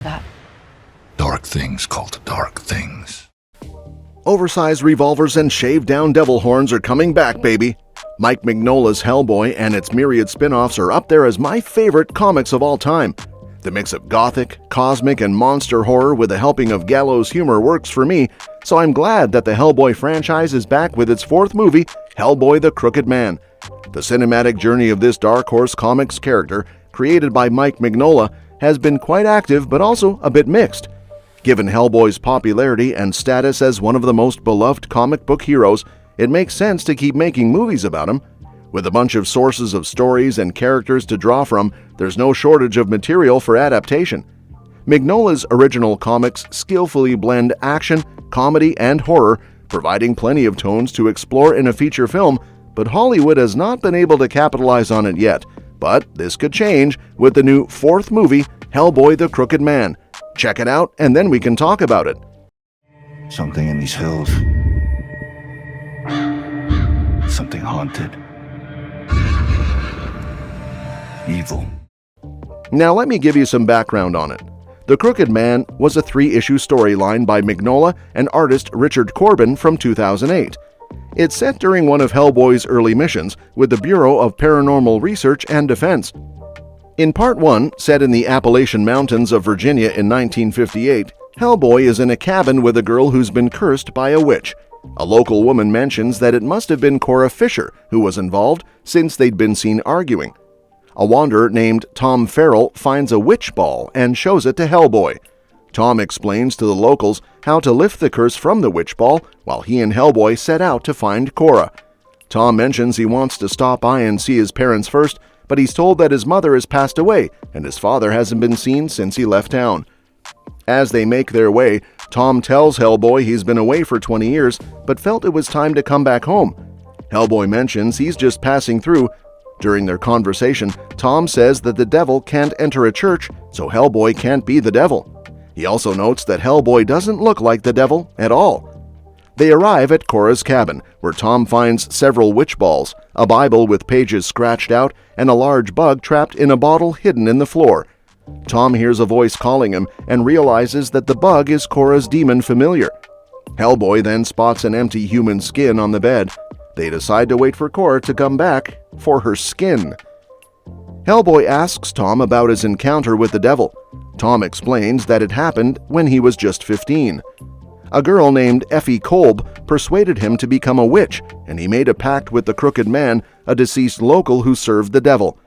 that. Dark things called dark things. Oversized revolvers and shaved-down devil horns are coming back, baby. Mike Mignola's Hellboy and its myriad spin-offs are up there as my favorite comics of all time. The mix of gothic, cosmic, and monster horror with a helping of gallows humor works for me, so I'm glad that the Hellboy franchise is back with its fourth movie, Hellboy the Crooked Man. The cinematic journey of this Dark Horse Comics character, created by Mike Mignola, has been quite active but also a bit mixed. Given Hellboy's popularity and status as one of the most beloved comic book heroes, it makes sense to keep making movies about him. With a bunch of sources of stories and characters to draw from, there's no shortage of material for adaptation. Mignola's original comics skillfully blend action, comedy, and horror, providing plenty of tones to explore in a feature film, but Hollywood has not been able to capitalize on it yet. But this could change with the new fourth movie, Hellboy the Crooked Man. Check it out, and then we can talk about it. Something in these hills. Something haunted. Evil. Now let me give you some background on it. The Crooked Man was a 3-issue storyline by Mignola and artist Richard Corbin from 2008. It's set during one of Hellboy's early missions with the Bureau of Paranormal Research and Defense. In Part 1, set in the Appalachian Mountains of Virginia in 1958, Hellboy is in a cabin with a girl who's been cursed by a witch. A local woman mentions that it must have been Cora Fisher who was involved since they'd been seen arguing. A wanderer named Tom Farrell finds a witch ball and shows it to Hellboy. Tom explains to the locals how to lift the curse from the witch ball while he and Hellboy set out to find Cora. Tom mentions he wants to stop by and see his parents first, but he's told that his mother has passed away and his father hasn't been seen since he left town. As they make their way, Tom tells Hellboy he's been away for 20 years but felt it was time to come back home. Hellboy mentions he's just passing through. During their conversation, Tom says that the devil can't enter a church, so Hellboy can't be the devil. He also notes that Hellboy doesn't look like the devil at all. They arrive at Cora's cabin, where Tom finds several witch balls, a Bible with pages scratched out, and a large bug trapped in a bottle hidden in the floor. Tom hears a voice calling him and realizes that the bug is Cora's demon familiar. Hellboy then spots an empty human skin on the bed. They decide to wait for Cora to come back for her skin. Hellboy asks Tom about his encounter with the devil. Tom explains that it happened when he was just 15. A girl named Effie Kolb persuaded him to become a witch, and he made a pact with the Crooked Man, a deceased local who served the devil.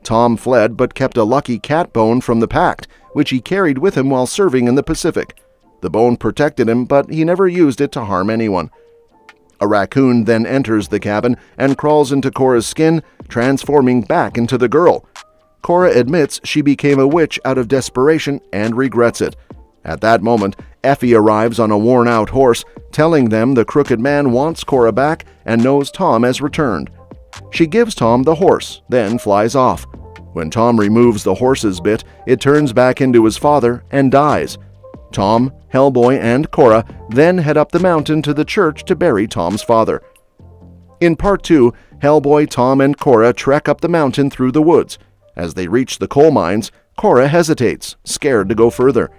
Tom fled but kept a lucky cat bone from the pact, which he carried with him while serving in the Pacific. The bone protected him, but he never used it to harm anyone. A raccoon then enters the cabin and crawls into Cora's skin, transforming back into the girl. Cora admits she became a witch out of desperation and regrets it. At that moment, Effie arrives on a worn-out horse, telling them the Crooked Man wants Cora back and knows Tom has returned. She gives Tom the horse, then flies off. When Tom removes the horse's bit, it turns back into his father and dies. Tom, Hellboy, and Cora then head up the mountain to the church to bury Tom's father. In Part 2, Hellboy, Tom, and Cora trek up the mountain through the woods. As they reach the coal mines, Cora hesitates, scared to go further.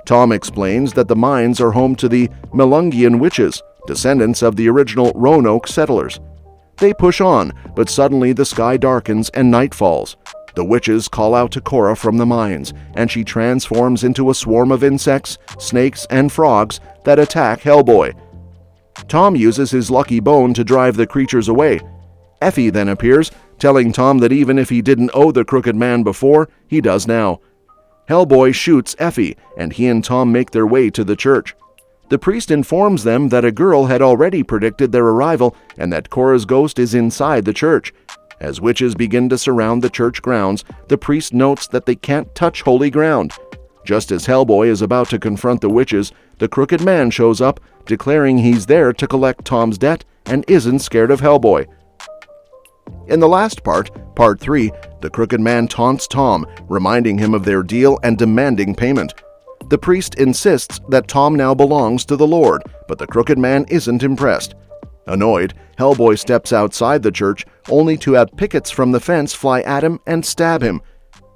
Tom explains that the mines are home to the Melungian witches, descendants of the original Roanoke settlers. They push on, but suddenly the sky darkens and night falls. The witches call out to Cora from the mines, and she transforms into a swarm of insects, snakes, and frogs that attack Hellboy. Tom uses his lucky bone to drive the creatures away. Effie then appears, telling Tom that even if he didn't owe the Crooked Man before, he does now. Hellboy shoots Effie, and he and Tom make their way to the church. The priest informs them that a girl had already predicted their arrival and that Cora's ghost is inside the church. As witches begin to surround the church grounds, the priest notes that they can't touch holy ground. Just as Hellboy is about to confront the witches, the Crooked Man shows up, declaring he's there to collect Tom's debt and isn't scared of Hellboy. In the last part, Part 3, the Crooked Man taunts Tom, reminding him of their deal and demanding payment. The priest insists that Tom now belongs to the Lord, but the Crooked Man isn't impressed. Annoyed, Hellboy steps outside the church, only to have pickets from the fence fly at him and stab him.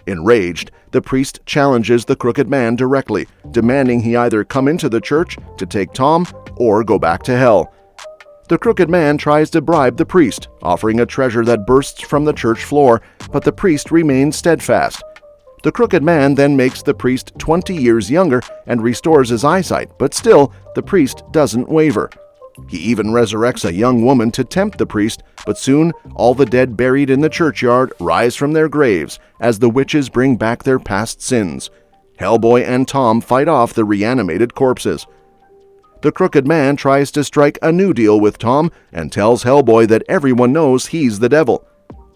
Enraged, the priest challenges the Crooked Man directly, demanding he either come into the church to take Tom or go back to hell. The Crooked Man tries to bribe the priest, offering a treasure that bursts from the church floor, but the priest remains steadfast. The Crooked Man then makes the priest 20 years younger and restores his eyesight, but still, the priest doesn't waver. He even resurrects a young woman to tempt the priest, but soon all the dead buried in the churchyard rise from their graves as the witches bring back their past sins. Hellboy and Tom fight off the reanimated corpses. The Crooked Man tries to strike a new deal with Tom and tells Hellboy that everyone knows he's the devil.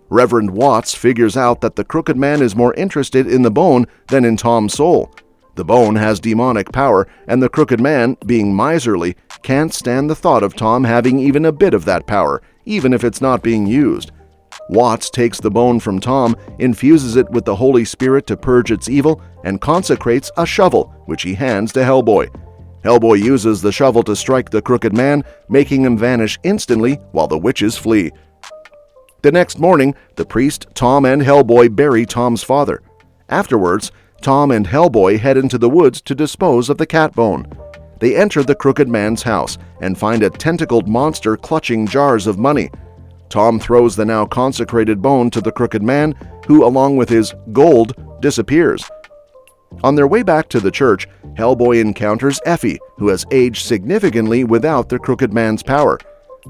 Reverend Watts figures out that the Crooked Man is more interested in the bone than in Tom's soul. The bone has demonic power, and the Crooked Man, being miserly, can't stand the thought of Tom having even a bit of that power, even if it's not being used. Watts takes the bone from Tom, infuses it with the Holy Spirit to purge its evil, and consecrates a shovel, which he hands to Hellboy. Hellboy uses the shovel to strike the Crooked Man, making him vanish instantly while the witches flee. The next morning, the priest, Tom, and Hellboy bury Tom's father. Afterwards, Tom and Hellboy head into the woods to dispose of the cat bone. They enter the Crooked Man's house and find a tentacled monster clutching jars of money. Tom throws the now consecrated bone to the Crooked Man, who, along with his gold, disappears. On their way back to the church, Hellboy encounters Effie, who has aged significantly without the Crooked Man's power.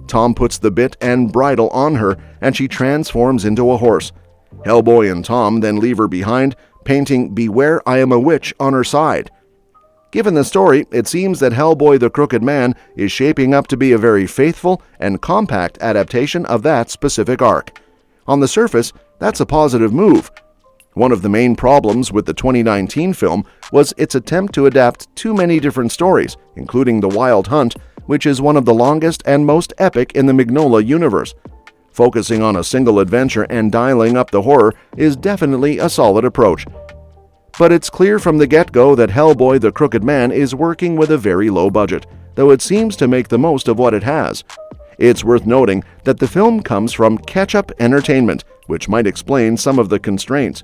Tom puts the bit and bridle on her, and she transforms into a horse. Hellboy and Tom then leave her behind, painting "Beware, I am a witch" on her side. Given the story, it seems that Hellboy the Crooked Man is shaping up to be a very faithful and compact adaptation of that specific arc. On the surface, that's a positive move. One of the main problems with the 2019 film was its attempt to adapt too many different stories, including The Wild Hunt, which is one of the longest and most epic in the Mignola universe. Focusing on a single adventure and dialing up the horror is definitely a solid approach. But it's clear from the get-go that Hellboy the Crooked Man is working with a very low budget, though it seems to make the most of what it has. It's worth noting that the film comes from Ketchup Entertainment, which might explain some of the constraints.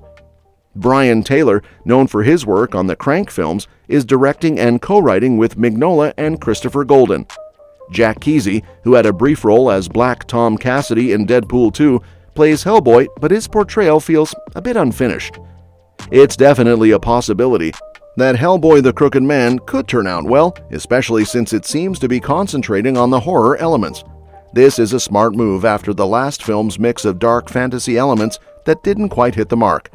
Brian Taylor, known for his work on the Crank films, is directing and co-writing with Mignola and Christopher Golden. Jack Kesey, who had a brief role as Black Tom Cassidy in Deadpool 2, plays Hellboy, but his portrayal feels a bit unfinished. It's definitely a possibility that Hellboy the Crooked Man could turn out well, especially since it seems to be concentrating on the horror elements. This is a smart move after the last film's mix of dark fantasy elements that didn't quite hit the mark.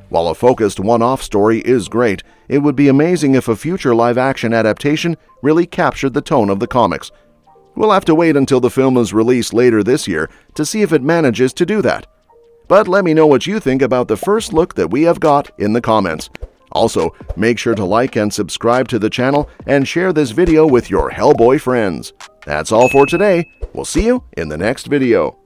While a focused one-off story is great, it would be amazing if a future live-action adaptation really captured the tone of the comics. We'll have to wait until the film is released later this year to see if it manages to do that. But let me know what you think about the first look that we have got in the comments. Also, make sure to like and subscribe to the channel and share this video with your Hellboy friends. That's all for today. We'll see you in the next video.